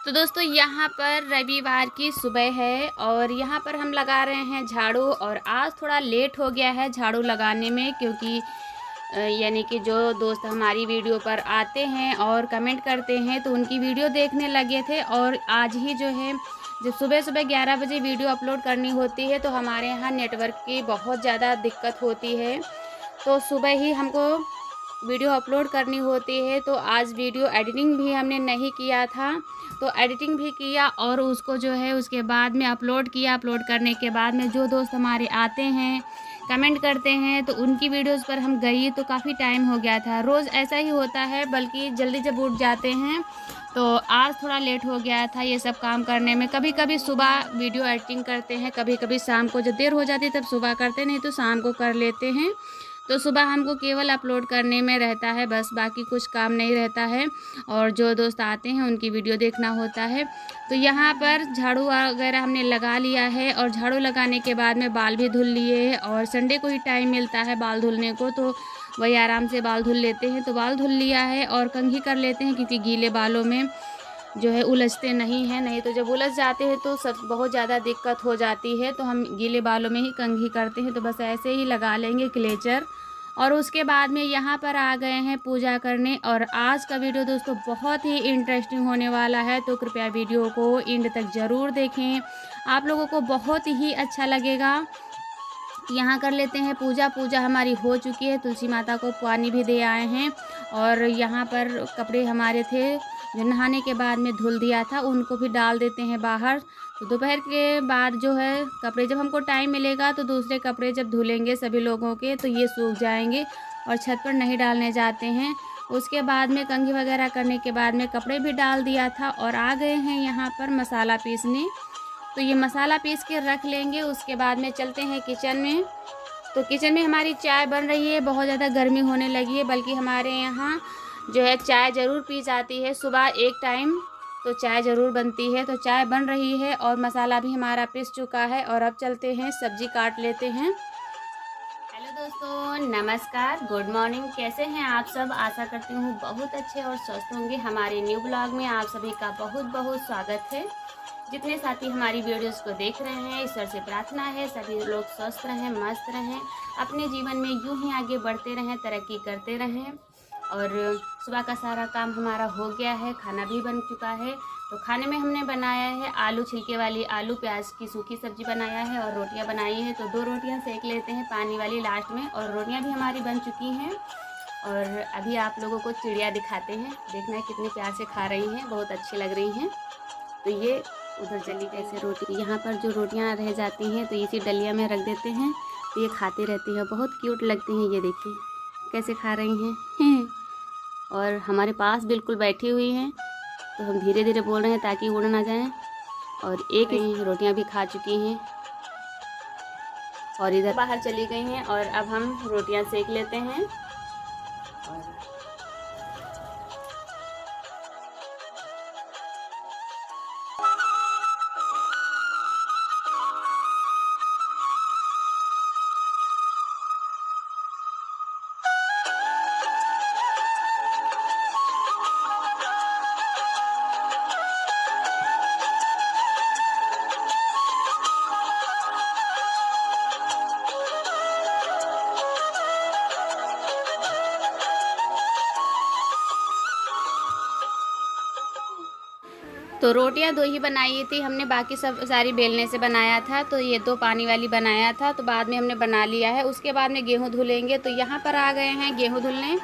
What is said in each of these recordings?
तो दोस्तों यहाँ पर रविवार की सुबह है और यहाँ पर हम लगा रहे हैं झाड़ू। और आज थोड़ा लेट हो गया है झाड़ू लगाने में, क्योंकि यानी कि जो दोस्त हमारी वीडियो पर आते हैं और कमेंट करते हैं तो उनकी वीडियो देखने लगे थे। और आज ही जो है जब सुबह सुबह 11 बजे वीडियो अपलोड करनी होती है तो हमारे यहाँ नेटवर्क की बहुत ज़्यादा दिक्कत होती है, तो सुबह ही हमको वीडियो अपलोड करनी होती है। तो आज वीडियो एडिटिंग भी हमने नहीं किया था, तो एडिटिंग भी किया और उसको जो है उसके बाद में अपलोड किया। अपलोड करने के बाद में जो दोस्त हमारे आते हैं कमेंट करते हैं तो उनकी वीडियोस पर हम गई तो काफ़ी टाइम हो गया था। रोज़ ऐसा ही होता है, बल्कि जल्दी जब उठ जाते हैं तो आज थोड़ा लेट हो गया था ये सब काम करने में। कभी कभी सुबह वीडियो एडिटिंग करते हैं, कभी कभी शाम को जब देर हो जाती है तब सुबह करते, नहीं तो शाम को कर लेते हैं। तो सुबह हमको केवल अपलोड करने में रहता है बस, बाकी कुछ काम नहीं रहता है। और जो दोस्त आते हैं उनकी वीडियो देखना होता है। तो यहाँ पर झाड़ू वगैरह हमने लगा लिया है और झाड़ू लगाने के बाद में बाल भी धुल लिए हैं। और संडे को ही टाइम मिलता है बाल धुलने को, तो वही आराम से बाल धुल लेते हैं। तो बाल धुल लिया है और कंघी कर लेते हैं, क्योंकि गीले बालों में जो है उलझते नहीं हैं, नहीं तो जब उलझ जाते हैं तो सब बहुत ज़्यादा दिक्कत हो जाती है। तो हम गीले बालों में ही कंघी करते हैं। तो बस ऐसे ही लगा लेंगे क्लेचर। और उसके बाद में यहाँ पर आ गए हैं पूजा करने। और आज का वीडियो दोस्तों बहुत ही इंटरेस्टिंग होने वाला है, तो कृपया वीडियो को एंड तक ज़रूर देखें, आप लोगों को बहुत ही अच्छा लगेगा। यहाँ कर लेते हैं पूजा। पूजा हमारी हो चुकी है, तुलसी माता को पानी भी दे आए हैं। और यहाँ पर कपड़े हमारे थे जो नहाने के बाद में धुल दिया था, उनको भी डाल देते हैं बाहर। तो दोपहर के बाद जो है कपड़े, जब हमको टाइम मिलेगा तो दूसरे कपड़े जब धुलेंगे सभी लोगों के तो ये सूख जाएंगे और छत पर नहीं डालने जाते हैं। उसके बाद में कंघी वगैरह करने के बाद में कपड़े भी डाल दिया था और आ गए हैं यहाँ पर मसाला पीसने। तो ये मसाला पीस के रख लेंगे। उसके बाद में चलते हैं किचन में। तो किचन में हमारी चाय बन रही है, बहुत ज़्यादा गर्मी होने लगी है, बल्कि हमारे यहाँ जो है चाय ज़रूर पी जाती है सुबह एक टाइम, तो चाय ज़रूर बनती है। तो चाय बन रही है और मसाला भी हमारा पिस चुका है। और अब चलते हैं सब्जी काट लेते हैं। हेलो दोस्तों, नमस्कार, गुड मॉर्निंग। कैसे हैं आप सब? आशा करती हूँ बहुत अच्छे और स्वस्थ होंगे। हमारे न्यू ब्लॉग में आप सभी का बहुत बहुत स्वागत है। जितने साथी हमारी वीडियोस को देख रहे हैं, ईश्वर से प्रार्थना है सभी लोग स्वस्थ रहें, मस्त रहें, अपने जीवन में यूं ही आगे बढ़ते रहें, तरक्की करते रहें। और सुबह का सारा काम हमारा हो गया है, खाना भी बन चुका है। तो खाने में हमने बनाया है आलू छिलके वाली, आलू प्याज की सूखी सब्जी बनाया है और रोटियां बनाई है। तो 2 रोटियां सेक लेते हैं पानी वाली लास्ट में। और रोटियां भी हमारी बन चुकी हैं। और अभी आप लोगों को चिड़िया दिखाते हैं, देखना कितने प्यार से खा रही हैं, बहुत अच्छी लग रही हैं। तो ये उधर चली कैसे रोटी, यहाँ पर जो रोटियाँ रह जाती हैं तो इसी डलिया में रख देते हैं, तो ये खाते रहती है, बहुत क्यूट लगती हैं। ये देखिए कैसे खा रही हैं और हमारे पास बिल्कुल बैठी हुई हैं। तो हम धीरे धीरे बोल रहे हैं ताकि उड़ ना जाएं। और एक ही रोटियां भी खा चुकी हैं और इधर बाहर चली गई हैं। और अब हम रोटियां सेक लेते हैं। तो रोटियां 2 ही बनाई थी हमने, बाकी सब सारी बेलने से बनाया था। तो ये 2 पानी वाली बनाया था, तो बाद में हमने बना लिया है। उसके बाद में गेहूं धुलेंगे। तो यहाँ पर आ गए हैं गेहूं धुलने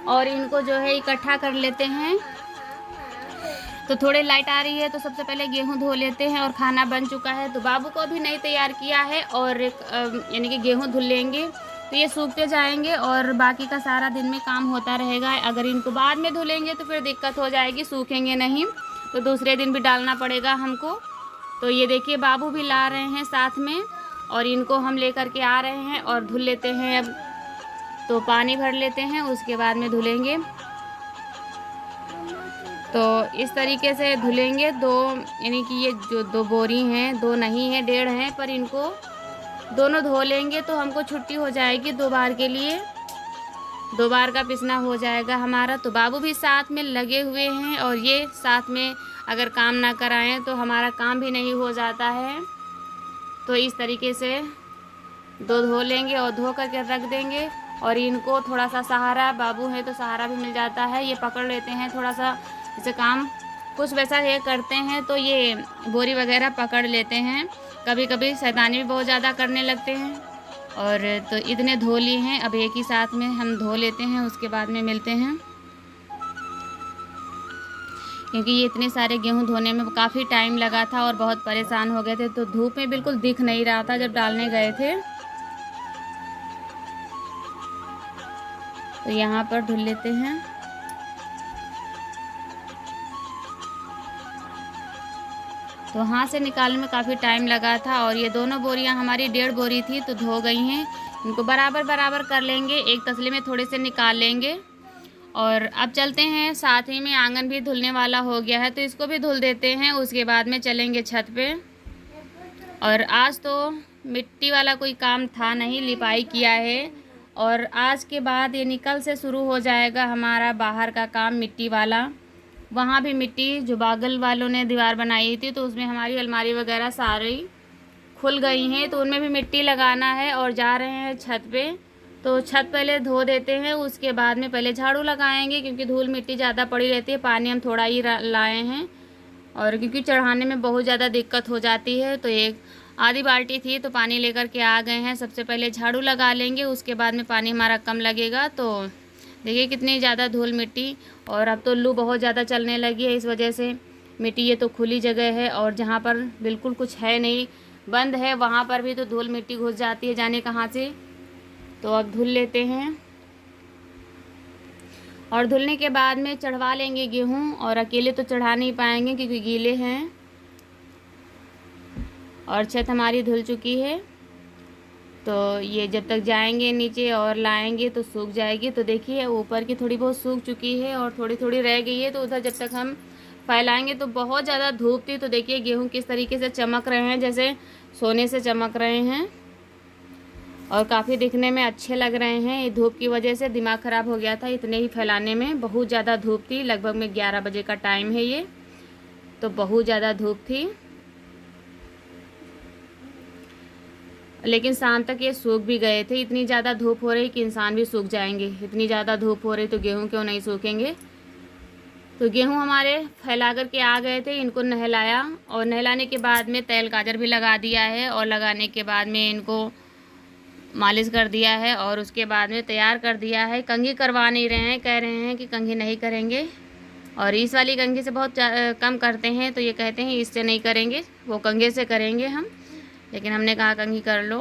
और इनको जो है इकट्ठा कर लेते हैं। तो थोड़े लाइट आ रही है तो सबसे पहले गेहूं धो लेते हैं। और खाना बन चुका है, तो बाबू को भी नहीं तैयार किया है। और यानी कि गेहूँ धुल लेंगे तो ये सूखते जाएंगे और बाकी का सारा दिन में काम होता रहेगा। अगर इनको बाद में धुलेंगे तो फिर दिक्कत हो जाएगी, सूखेंगे नहीं, तो दूसरे दिन भी डालना पड़ेगा हमको। तो ये देखिए बाबू भी ला रहे हैं साथ में और इनको हम लेकर के आ रहे हैं और धुल लेते हैं। अब तो पानी भर लेते हैं, उसके बाद में धुलेंगे। तो इस तरीके से धुलेंगे। 2 यानी कि ये जो 2 बोरी हैं, 2 नहीं हैं, 1.5 हैं, पर इनको दोनों धो लेंगे तो हमको छुट्टी हो जाएगी 2 बार के लिए। 2 बार का पिसना हो जाएगा हमारा। तो बाबू भी साथ में लगे हुए हैं और ये साथ में अगर काम ना कराएं तो हमारा काम भी नहीं हो जाता है। तो इस तरीके से 2 धो लेंगे और धो करके रख देंगे। और इनको थोड़ा सा सहारा, बाबू है तो सहारा भी मिल जाता है, ये पकड़ लेते हैं थोड़ा सा। जैसे काम कुछ वैसा ये करते हैं तो ये बोरी वगैरह पकड़ लेते हैं। कभी कभी शैतानी भी बहुत ज़्यादा करने लगते हैं। और तो इतने धो लिए हैं, अब एक ही साथ में हम धो लेते हैं, उसके बाद में मिलते हैं। क्योंकि ये इतने सारे गेहूं धोने में काफ़ी टाइम लगा था और बहुत परेशान हो गए थे। तो धूप में बिल्कुल दिख नहीं रहा था जब डालने गए थे। तो यहाँ पर धुल लेते हैं। तो हाथ से निकालने में काफ़ी टाइम लगा था। और ये दोनों बोरियां हमारी 1.5 बोरी थी तो धो गई हैं। इनको बराबर बराबर कर लेंगे, एक तसले में थोड़े से निकाल लेंगे। और अब चलते हैं, साथ ही में आंगन भी धुलने वाला हो गया है तो इसको भी धुल देते हैं। उसके बाद में चलेंगे छत पे। और आज तो मिट्टी वाला कोई काम था नहीं, लिपाई किया है। और आज के बाद ये कल से शुरू हो जाएगा हमारा बाहर का काम मिट्टी वाला। वहाँ भी मिट्टी जो बागल वालों ने दीवार बनाई थी तो उसमें हमारी अलमारी वगैरह सारी खुल गई हैं, तो उनमें भी मिट्टी लगाना है। और जा रहे हैं छत पे। तो छत पहले धो देते हैं, उसके बाद में पहले झाड़ू लगाएंगे क्योंकि धूल मिट्टी ज़्यादा पड़ी रहती है। पानी हम थोड़ा ही लाए हैं और क्योंकि चढ़ाने में बहुत ज़्यादा दिक्कत हो जाती है। तो एक आधी बाल्टी थी तो पानी लेकर के आ गए हैं। सबसे पहले झाड़ू लगा लेंगे, उसके बाद में पानी हमारा कम लगेगा। तो देखिए कितनी ज़्यादा धूल मिट्टी। और अब तो लू बहुत ज़्यादा चलने लगी है, इस वजह से मिट्टी, ये तो खुली जगह है और जहाँ पर बिल्कुल कुछ है नहीं, बंद है, वहाँ पर भी तो धूल मिट्टी घुस जाती है जाने कहाँ से। तो अब धुल लेते हैं। और धुलने के बाद में चढ़वा लेंगे गेहूँ। और अकेले तो चढ़ा नहीं पाएंगे क्योंकि गीले हैं। और छत हमारी धुल चुकी है तो ये जब तक जाएंगे नीचे और लाएंगे तो सूख जाएगी। तो देखिए ऊपर की थोड़ी बहुत सूख चुकी है और थोड़ी थोड़ी रह गई है। तो उधर जब तक हम फैलाएंगे तो बहुत ज़्यादा धूप थी। तो देखिए गेहूँ किस तरीके से चमक रहे हैं, जैसे सोने से चमक रहे हैं और काफ़ी दिखने में अच्छे लग रहे हैं। ये धूप की वजह से दिमाग ख़राब हो गया था इतने ही फैलाने में, बहुत ज़्यादा धूप थी। लगभग में 11 बजे का टाइम है ये, तो बहुत ज़्यादा धूप थी। लेकिन शाम तक ये सूख भी गए थे। इतनी ज़्यादा धूप हो रही कि इंसान भी सूख जाएंगे, इतनी ज़्यादा धूप हो रही तो गेहूं क्यों नहीं सूखेंगे। तो गेहूं हमारे फैला कर के आ गए थे, इनको नहलाया और नहलाने के बाद में तेल गाजर भी लगा दिया है। और लगाने के बाद में इनको मालिश कर दिया है और उसके बाद में तैयार कर दिया है। कंघी करवा नहीं रहे हैं, कह रहे हैं कि कंघी नहीं करेंगे। और इस वाली कंघी से बहुत कम करते हैं, तो ये कहते हैं इससे नहीं करेंगे, वो कंघे से करेंगे हम। लेकिन हमने कहा कंघी कर लो।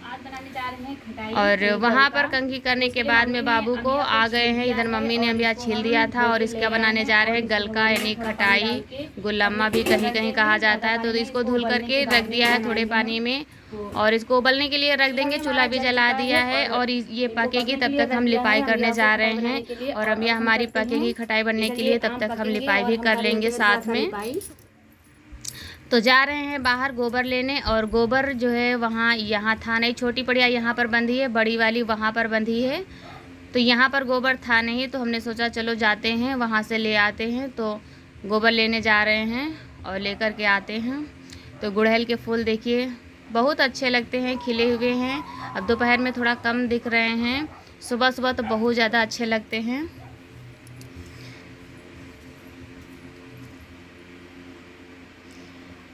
आज बनाने जा रहे हैं खटाई। और वहाँ पर कंघी करने के बाद में बाबू को आ गए हैं, इधर मम्मी ने अभी आज छील दिया था। और इसका बनाने जा रहे हैं गलका, यानी खटाई, गुलम्मा भी कहीं कहीं कहा जाता है। तो इसको धुल करके रख दिया है थोड़े पानी में और इसको उबलने के लिए रख देंगे। चूल्हा भी जला दिया है और ये पकेगी, तब तक हम लिपाई करने जा रहे हैं। और अब ये हमारी पकेगी खटाई बनने के लिए, तब तक हम लिपाई भी कर लेंगे साथ में। तो जा रहे हैं बाहर गोबर लेने। और गोबर जो है वहाँ, यहाँ था नहीं, छोटी पड़िया यहाँ पर बंधी है, बड़ी वाली वहाँ पर बंधी है। तो यहाँ पर गोबर था नहीं, तो हमने सोचा चलो जाते हैं वहाँ से ले आते हैं। तो गोबर लेने जा रहे हैं और लेकर के आते हैं। तो गुड़हल के फूल देखिए बहुत अच्छे लगते हैं, खिले हुए हैं। अब दोपहर में थोड़ा कम दिख रहे हैं, सुबह सुबह तो बहुत ज़्यादा अच्छे लगते हैं।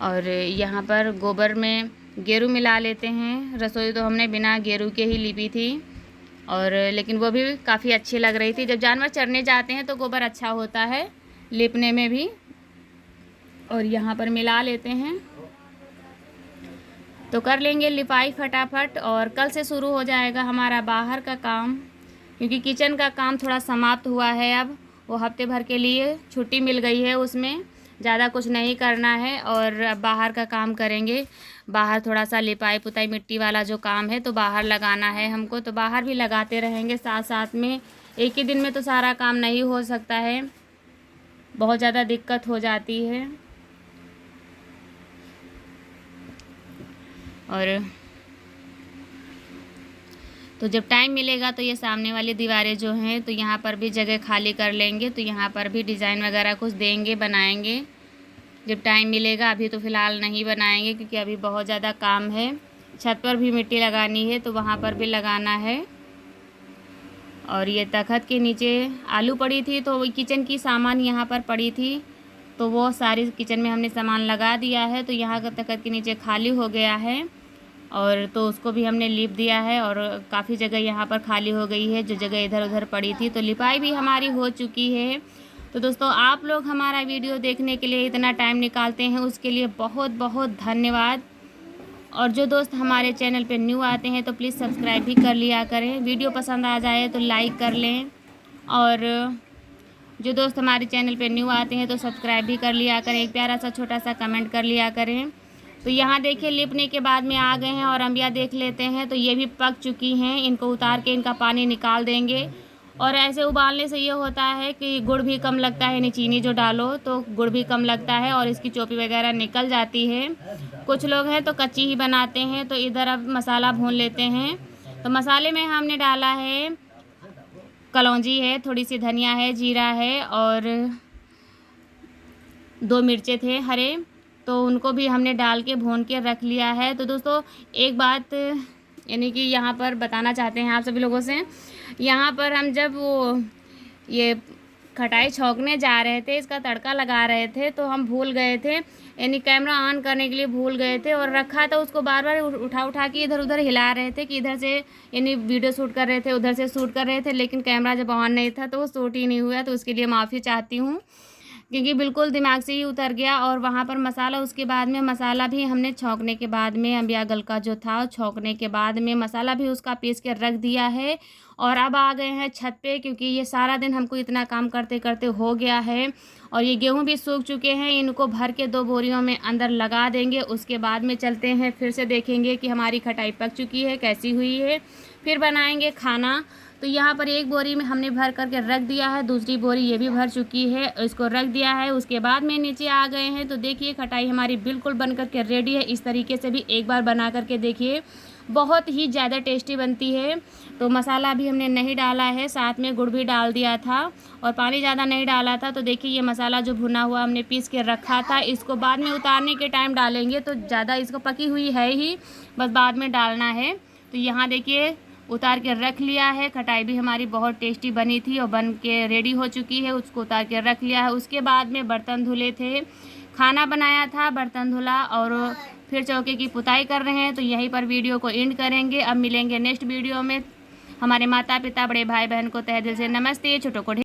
और यहाँ पर गोबर में गेरू मिला लेते हैं। रसोई तो हमने बिना गेरू के ही लीपी थी, और लेकिन वो भी काफ़ी अच्छी लग रही थी। जब जानवर चरने जाते हैं तो गोबर अच्छा होता है लीपने में भी। और यहाँ पर मिला लेते हैं तो कर लेंगे लिपाई फटाफट। और कल से शुरू हो जाएगा हमारा बाहर का काम, क्योंकि किचन का काम थोड़ा समाप्त हुआ है। अब वो हफ्ते भर के लिए छुट्टी मिल गई है, उसमें ज़्यादा कुछ नहीं करना है। और अब बाहर का काम करेंगे। बाहर थोड़ा सा लिपाई पुताई मिट्टी वाला जो काम है तो बाहर लगाना है हमको, तो बाहर भी लगाते रहेंगे साथ साथ में। एक ही दिन में तो सारा काम नहीं हो सकता है, बहुत ज़्यादा दिक्कत हो जाती है। और तो जब टाइम मिलेगा तो ये सामने वाली दीवारें जो हैं तो यहाँ पर भी जगह खाली कर लेंगे, तो यहाँ पर भी डिज़ाइन वगैरह कुछ देंगे, बनाएंगे जब टाइम मिलेगा। अभी तो फ़िलहाल नहीं बनाएंगे क्योंकि अभी बहुत ज़्यादा काम है। छत पर भी मिट्टी लगानी है तो वहाँ पर भी लगाना है। और ये तख़्त के नीचे आलू पड़ी थी तो किचन की सामान यहाँ पर पड़ी थी, तो वो सारी किचन में हमने सामान लगा दिया है। तो यहाँ का तख़्त के नीचे खाली हो गया है और तो उसको भी हमने लिप दिया है और काफ़ी जगह यहाँ पर खाली हो गई है, जो जगह इधर उधर पड़ी थी तो लिपाई भी हमारी हो चुकी है। तो दोस्तों आप लोग हमारा वीडियो देखने के लिए इतना टाइम निकालते हैं उसके लिए बहुत बहुत धन्यवाद। और जो दोस्त हमारे चैनल पे न्यू आते हैं तो प्लीज़ सब्सक्राइब भी कर लिया करें। वीडियो पसंद आ जाए तो लाइक कर लें, और जो दोस्त हमारे चैनल पे न्यू आते हैं तो सब्सक्राइब भी कर लिया करें, एक प्यारा सा छोटा सा कमेंट कर लिया करें। तो यहाँ देखिए लिपने के बाद में आ गए हैं और अंबिया देख लेते हैं, तो ये भी पक चुकी हैं। इनको उतार के इनका पानी निकाल देंगे। और ऐसे उबालने से ये होता है कि गुड़ भी कम लगता है, यानी चीनी जो डालो तो गुड़ भी कम लगता है और इसकी चोपी वगैरह निकल जाती है। कुछ लोग हैं तो कच्ची ही बनाते हैं। तो इधर अब मसाला भून लेते हैं। तो मसाले में हमने डाला है कलौंजी है, थोड़ी सी धनिया है, जीरा है और 2 मिर्चे थे हरे, तो उनको भी हमने डाल के भून के रख लिया है। तो दोस्तों एक बात यानी कि यहाँ पर बताना चाहते हैं आप सभी लोगों से, यहाँ पर हम जब वो ये खटाई छौंकने जा रहे थे, इसका तड़का लगा रहे थे, तो हम भूल गए थे, यानी कैमरा ऑन करने के लिए भूल गए थे और रखा था उसको बार बार उठा के इधर उधर हिला रहे थे कि इधर से यानी वीडियो शूट कर रहे थे, उधर से शूट कर रहे थे, लेकिन कैमरा जब ऑन नहीं था तो वो शूट ही नहीं हुआ। तो उसके लिए माफ़ी चाहती हूँ क्योंकि बिल्कुल दिमाग से ही उतर गया। और वहाँ पर मसाला, उसके बाद में मसाला भी हमने छौंकने के बाद में अंबिया गलका जो था छौंकने के बाद में मसाला भी उसका पीस के रख दिया है। और अब आ गए हैं छत पे क्योंकि ये सारा दिन हमको इतना काम करते करते हो गया है। और ये गेहूं भी सूख चुके हैं, इनको भर के 2 बोरियों में अंदर लगा देंगे। उसके बाद में चलते हैं, फिर से देखेंगे कि हमारी खटाई पक चुकी है, कैसी हुई है, फिर बनाएंगे खाना। तो यहाँ पर एक बोरी में हमने भर करके रख दिया है, दूसरी बोरी ये भी भर चुकी है, इसको रख दिया है। उसके बाद में नीचे आ गए हैं। तो देखिए खटाई हमारी बिल्कुल बन करके रेडी है। इस तरीके से भी एक बार बना करके देखिए, बहुत ही ज़्यादा टेस्टी बनती है। तो मसाला भी हमने नहीं डाला है, साथ में गुड़ भी डाल दिया था और पानी ज़्यादा नहीं डाला था। तो देखिए ये मसाला जो भुना हुआ हमने पीस के रखा था, इसको बाद में उतारने के टाइम डालेंगे। तो ज़्यादा इसको पकी हुई है ही, बस बाद में डालना है। तो यहाँ देखिए उतार के रख लिया है। खटाई भी हमारी बहुत टेस्टी बनी थी और बन के रेडी हो चुकी है, उसको उतार के रख लिया है। उसके बाद में बर्तन धुले थे, खाना बनाया था, बर्तन धुला और फिर चौके की पुताई कर रहे हैं। तो यहीं पर वीडियो को एंड करेंगे। अब मिलेंगे नेक्स्ट वीडियो में। हमारे माता पिता, बड़े भाई बहन को तहे दिल से नमस्ते, छोटों को